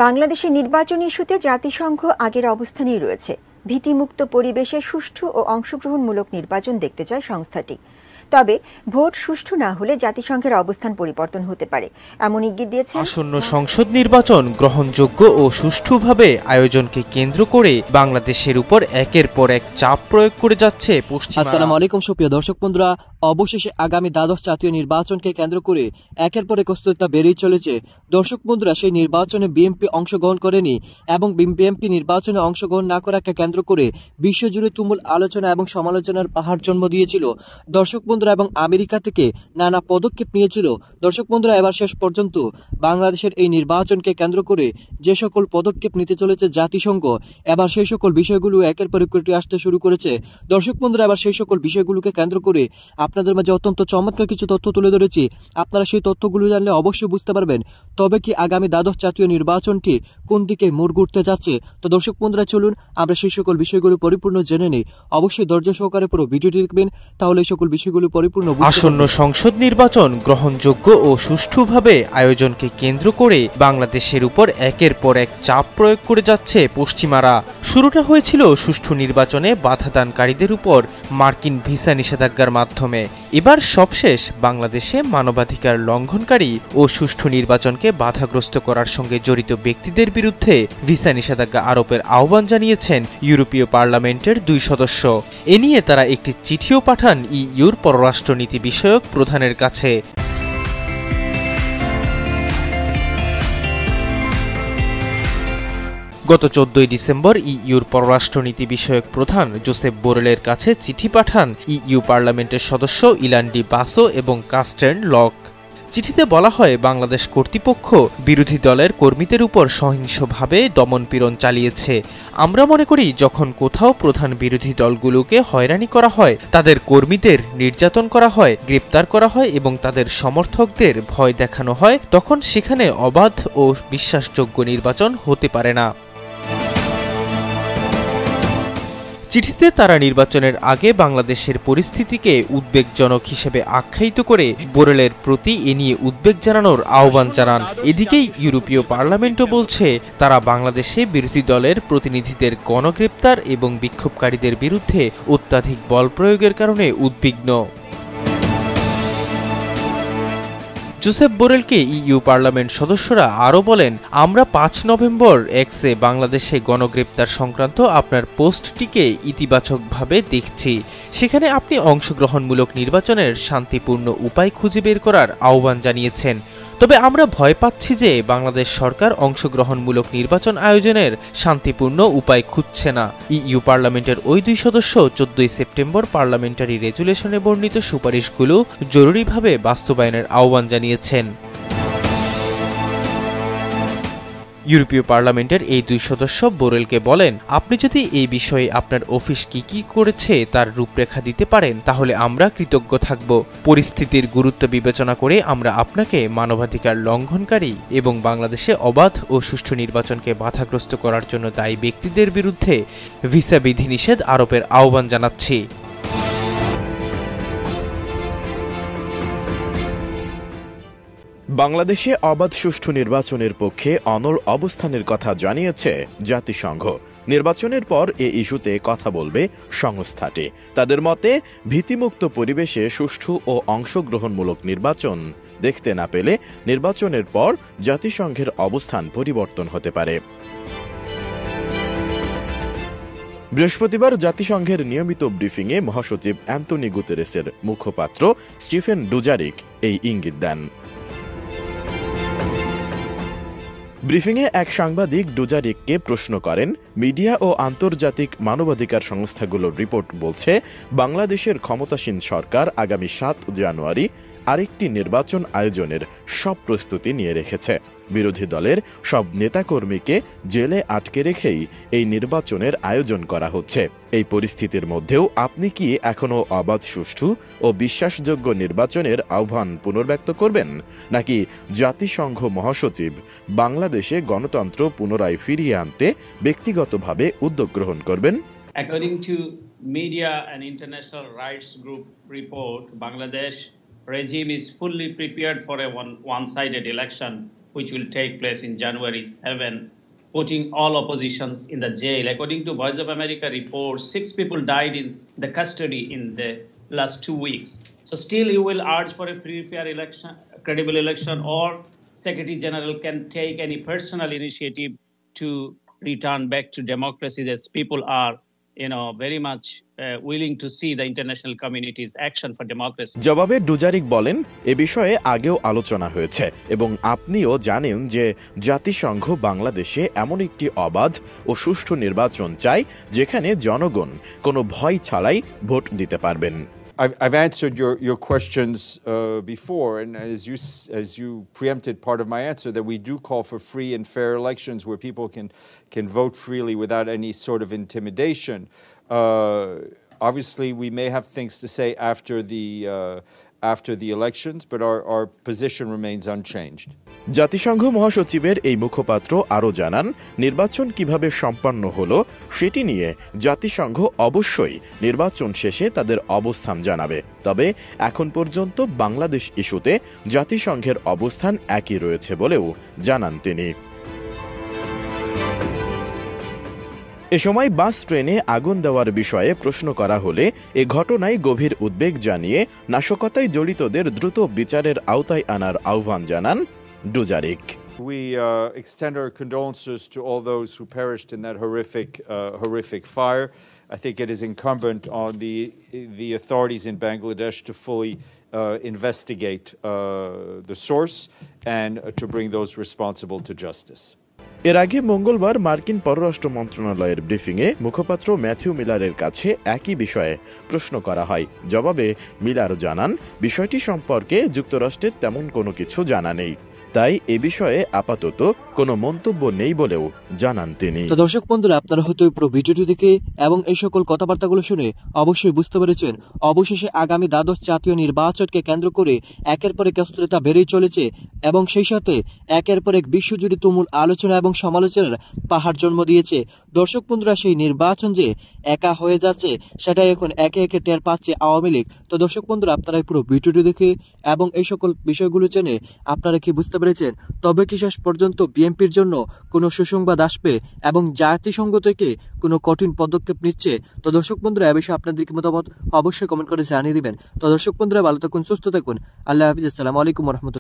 বাংলাদেশের নির্বাচন ইস্যুতে জাতিসংঘ আগের অবস্থানেই রয়েছে। ভীতিমুক্ত পরিবেশে সুষ্ঠু ও অংশগ্রহণমূলক নির্বাচন দেখতে চায় সংস্থাটি। তবে ভোট সুষ্ঠু না হলে জাতিসংঘের অবস্থান পরিবর্তন হতে পারে, এমন ইঙ্গিত দিয়েছে। আসন্ন সংসদ নির্বাচন গ্রহণযোগ্য ও সুষ্ঠুভাবে আয়োজনকে কেন্দ্র করে বাংলাদেশের উপর একের পর এক চাপ প্রয়োগ করে যাচ্ছে পশ্চিমা। আসসালামু আলাইকুম সুপ্রিয় দর্শক বন্ধুরা, অবশেষে আগামী দ্বাদশ জাতীয় নির্বাচনকে কেন্দ্র করে একের পর এক অস্থিরতা বেড়েই চলেছে। দর্শক বন্ধুরা, সেই নির্বাচনে বিএনপি অংশগ্রহণ করেনি এবং বিএনপি নির্বাচনে অংশগ্রহণ না করাকে কেন্দ্র করে বিশ্বজুড়ে তুমুল আলোচনা এবং সমালোচনার পাহাড় জন্ম দিয়েছিল দর্শক বন্ধুরা, এবং আমেরিকা থেকে নানা পদক্ষেপ নিয়েছিল। দর্শক বন্ধুরা, এবার শেষ পর্যন্ত বাংলাদেশের এই নির্বাচনকে কেন্দ্র করে যে সকল পদক্ষেপ নিতে চলেছে জাতিসংঘ, এবার সেই সকল বিষয়গুলো একের পর এক উঠে আসতে শুরু করেছে। দর্শক বন্ধুরা, এবার সেই সকল বিষয়গুলোকে কেন্দ্র করে আপনাদের মাঝে অত্যন্ত চমৎকার কিছু তথ্য তুলে ধরেছি। আপনারা সেই তথ্যগুলো জানলে অবশ্যই বুঝতে পারবেন তবে কি আগামী দ্বাদশ জাতীয় নির্বাচনটি কোন দিকে মোড় ঘুরতে যাচ্ছে। তো দর্শক বন্ধুরা, চলুন আমরা সেই সকল বিষয়গুলো পরিপূর্ণ জেনে নিই। অবশ্যই ধৈর্য সহকারে পুরো ভিডিওটি দেখবেন, তাহলে এই সকল বিষয়গুলো পরিপূর্ণ। আসন্ন সংসদ নির্বাচন গ্রহণযোগ্য ও সুষ্ঠুভাবে আয়োজনকে কেন্দ্র করে বাংলাদেশের উপর একের পর এক চাপ প্রয়োগ করে যাচ্ছে পশ্চিমারা। শুরুটা হয়েছিল সুষ্ঠু নির্বাচনে বাধাদানকারীদের উপর মার্কিন ভিসা নিষেধাজ্ঞার মাধ্যমে। এবার সবশেষ বাংলাদেশে মানবাধিকার লঙ্ঘনকারী ও সুষ্ঠু নির্বাচনকে বাধাগ্রস্ত করার সঙ্গে জড়িত ব্যক্তিদের বিরুদ্ধে ভিসা নিষেধাজ্ঞা আরোপের আহ্বান জানিয়েছেন ইউরোপীয় পার্লামেন্টের 2 সদস্য। এ নিয়ে তারা একটি চিঠিও পাঠান ইইউর পররাষ্ট্রনীতি বিষয়ক প্রধানের কাছে। গত 14 ডিসেম্বর ইইউর পররাষ্ট্রনীতি বিষয়ক প্রধান জোসেফ বোরেলের কাছে চিঠি পাঠান ইইউ পার্লামেন্টের সদস্য ইলান ডি বাসো এবং কাস্টেন লক। চিঠিতে বলা হয়, বাংলাদেশ কর্তৃপক্ষ বিরোধী দলের কর্মীদের উপর সহিংসভাবে দমনপীড়ন চালিয়েছে। আমরা মনে করি, যখন কোথাও প্রধান বিরোধী দলগুলোকে হয়রানি করা হয়, তাদের কর্মীদের নির্যাতন করা হয়, গ্রেপ্তার করা হয় এবং তাদের সমর্থকদের ভয় দেখানো হয়, তখন সেখানে অবাধ ও বিশ্বাসযোগ্য নির্বাচন হতে পারে না। চিঠিতে তারা নির্বাচনের আগে বাংলাদেশের পরিস্থিতিকে উদ্বেগজনক হিসেবে আখ্যায়িত করে বোরেলের প্রতি এ নিয়ে উদ্বেগ জানানোর আহ্বান জানান। এদিকেই ইউরোপীয় পার্লামেন্টও বলছে, তারা বাংলাদেশে বিরোধী দলের প্রতিনিধিদের গণগ্রেপ্তার এবং বিক্ষোভকারীদের বিরুদ্ধে অত্যাধিক বল প্রয়োগের কারণে উদ্বিগ্ন। জোসেফ বোরেলকে ইইউ পার্লামেন্ট সদস্যরা আরও বলেন, আমরা 5 নভেম্বর এক্সে বাংলাদেশে গণগ্রেপ্তার সংক্রান্ত আপনার পোস্টটিকে ইতিবাচকভাবে দেখছি। সেখানে আপনি অংশগ্রহণমূলক নির্বাচনের শান্তিপূর্ণ উপায় খুঁজে বের করার আহ্বান জানিয়েছেন। তবে আমরা ভয় পাচ্ছি যে বাংলাদেশ সরকার অংশগ্রহণমূলক নির্বাচন আয়োজনের শান্তিপূর্ণ উপায় খুঁজছে না। ইইউ পার্লামেন্টের ওই 2 সদস্য 14 সেপ্টেম্বর পার্লামেন্টারি রেজুলেশনে বর্ণিত সুপারিশগুলো জরুরিভাবে বাস্তবায়নের আহ্বান জানিয়েছেন। ইউরোপীয় পার্লামেন্টের এই 2 সদস্য বোরেলকে বলেন, আপনি যদি এই বিষয়ে আপনার অফিস কি করেছে তার রূপরেখা দিতে পারেন, তাহলে আমরা কৃতজ্ঞ থাকব। পরিস্থিতির গুরুত্ব বিবেচনা করে আমরা আপনাকে মানবাধিকার লঙ্ঘনকারী এবং বাংলাদেশে অবাধ ও সুষ্ঠু নির্বাচনকে বাধাগ্রস্ত করার জন্য দায়ী ব্যক্তিদের বিরুদ্ধে ভিসা বিধিনিষেধ আরোপের আহ্বান জানাচ্ছি। বাংলাদেশে অবাধ সুষ্ঠু নির্বাচনের পক্ষে অনড় অবস্থানের কথা জানিয়েছে জাতিসংঘ। নির্বাচনের পর এ ইস্যুতে কথা বলবে সংস্থাটি। তাদের মতে, ভীতিমুক্ত পরিবেশে সুষ্ঠু ও অংশগ্রহণমূলক নির্বাচন দেখতে না পেলে নির্বাচনের পর জাতিসংঘের অবস্থান পরিবর্তন হতে পারে। বৃহস্পতিবার জাতিসংঘের নিয়মিত ব্রিফিংয়ে মহাসচিব অ্যান্তনি গুতেরেসের মুখপাত্র স্টিফেন ডুজারিক এই ইঙ্গিত দেন। ব্রিফিংয়ে এক সাংবাদিক ডুজারিককে প্রশ্ন করেন, মিডিয়া ও আন্তর্জাতিক মানবাধিকার সংস্থাগুলোর রিপোর্ট বলছে, বাংলাদেশের ক্ষমতাসীন সরকার আগামী 7 জানুয়ারি আরেকটি নির্বাচন আয়োজনের সব প্রস্তুতি নিয়ে রেখেছে। বিরোধী দলের সব নেতাকর্মীকে জেলে আটকে রেখেই এই নির্বাচনের আয়োজন করা হচ্ছে। এই পরিস্থিতির মধ্যেও আপনি কি এখনও অবাধ, সুষ্ঠু ও বিশ্বাসযোগ্য নির্বাচনের আহ্বান পুনর্ব্যক্ত করবেন, নাকি জাতিসংঘ মহাসচিব বাংলাদেশে গণতন্ত্র পুনরায় ফিরিয়ে আনতে ব্যক্তিগতভাবে উদ্যোগ গ্রহণ করবেন? According to media and international rights group report, Bangladesh regime is fully prepared for a one-sided election which will take place in January 7, putting all oppositions in the jail. According to Voice of America reports, 6 people died in the custody in the last 2 weeks. So still you will urge for a free, fair election, credible election, or Secretary General can take any personal initiative to return back to democracy, as people are very much willing to see the international community's action for democracy. জবাবে Dujarric বলেন, এ বিষয়ে আগেও আলোচনা হয়েছে এবং আপনিও জানেন যে জাতিসংঘ বাংলাদেশে এমন একটি অবাধ ও সুষ্ঠু নির্বাচন চায় যেখানে জনগণ কোনো ভয় ছাড়াই ভোট দিতে পারবেন। I've answered your questions before, and as you preempted part of my answer, that we do call for free and fair elections where people can vote freely without any sort of intimidation. Obviously, we may have things to say after the elections, but our position remains unchanged. জাতিসংঘ মহাসচিবের এই মুখপাত্র আরও জানান, নির্বাচন কিভাবে সম্পন্ন হলো সেটি নিয়ে জাতিসংঘ অবশ্যই নির্বাচন শেষে তাদের অবস্থান জানাবে। তবে এখন পর্যন্ত বাংলাদেশ ইস্যুতে জাতিসংঘের অবস্থান একই রয়েছে বলেও জানান তিনি। এ সময় বাস ট্রেনে আগুন দেওয়ার বিষয়ে প্রশ্ন করা হলে এ ঘটনায় গভীর উদ্বেগ জানিয়ে নাশকতায় জড়িতদের দ্রুত বিচারের আওতায় আনার আহ্বান জানান Dujarric. We extend our condolences to all those who perished in that horrific fire. I think it is incumbent on the authorities in Bangladesh to fully investigate the source and to bring those responsible to justice. এর আগে মঙ্গলবার মার্কিন পররাষ্ট্র মন্ত্রণালয়ের ব্রিফিংয়ে মুখপাত্র Matthew মিলারের কাছে একই বিষয়ে প্রশ্ন করা হয়। জবাবে মিলার জানান, বিষয়টি সম্পর্কে যুক্তরাষ্ট্রের তেমন কোনো কিছু জানা নেই, তাই এ বিষয়ে আপাতত কোনো মন্তব্য নেই বলেও জানান তিনি। তো দর্শক বন্ধুরা, আপনারা হয়তো পুরো ভিডিওটি দেখে এবং এই সকল কথাবার্তাগুলো শুনে অবশ্যই বুঝতে পেরেছেন, অবশেষে আগামী দ্বাদশ জাতীয় নির্বাচনকে কেন্দ্র করে একের পর এক অস্থিরতা বেড়েই চলেছে এবং সেই সাথে একের পর এক বিশ্বজুড়ে তুমুল আলোচনা এবং সমালোচনার পাহাড় জন্ম দিয়েছে। দর্শক বন্ধুরা, সেই নির্বাচন যে একা হয়ে যাচ্ছে সেটাই এখন একে একে টের পাচ্ছে আওয়ামী লীগ। তো দর্শক বন্ধুরা, আপনারা পুরো ভিডিওটি দেখে এবং এই সকল বিষয়গুলো জেনে আপনারা কি বুঝতে পেরেছেন? তবে কি শেষ পর্যন্ত বিএনপির জন্য কোনো সুসংবাদ আসবে এবং জাতিসংঘ থেকে কোনো কঠিন পদক্ষেপ নিচ্ছে? তো দর্শক বন্ধুরা, এ বিষয়ে আপনাদের কি মতামত অবশ্যই কমেন্ট করে জানিয়ে দিবেন। তো দর্শক বন্ধুরা, ভালো থাকুন, সুস্থ থাকুন, আল্লাহ হাফিজ, আসসালামু আলাইকুম ওয়া রাহমাতুল্লাহ।